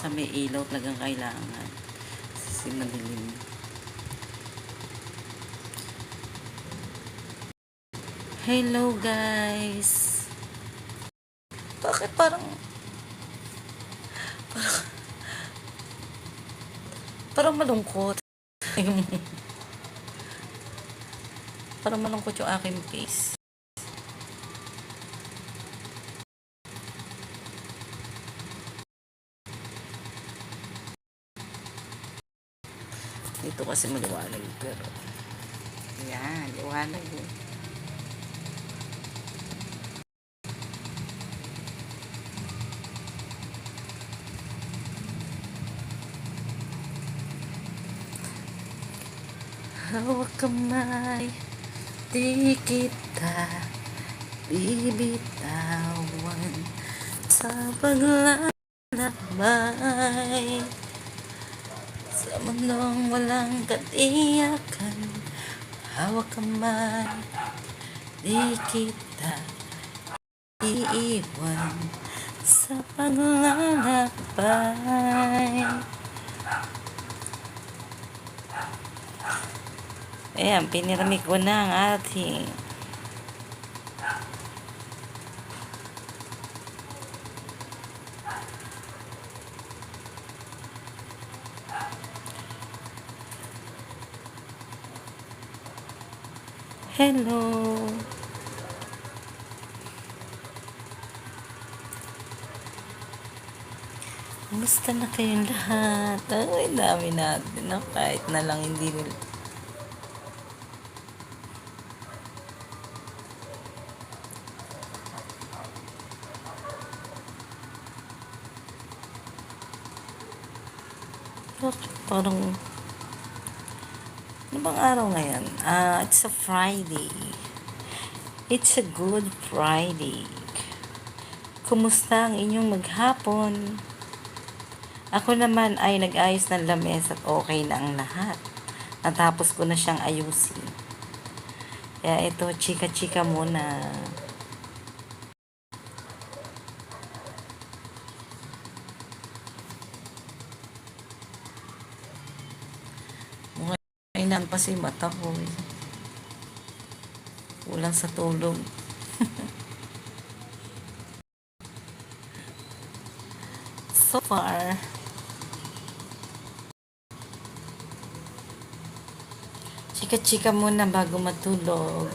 sa may ilaw talagang kailangan. Kasi madilim. Hello guys! Bakit parang malungkot? Parang malungkot yung aking face. Dito kasi maliwanag pero yan, liwanag eh. Hawak kamay, di kita bibitawan sa paglalakbay sa mundong walang katiyakan. Hawak kamay, di kita iiwan sa paglalakbay. Ayan, pinirami ko na ang ating hello. Kumusta na kayong lahat? Ay, dami natin na kahit na lang hindi nila. Parang ano bang araw ngayon? It's a Friday. It's a good Friday. Kumusta ang inyong maghapon? Ako naman ay nag-ayos ng lamesa at okay na ang lahat. Natapos ko na siyang ayusin. Kaya ito, chika-chika muna. Kainan pa si mata ko eh. Kulang sa tulog. So far, chika-chika muna bago matulog.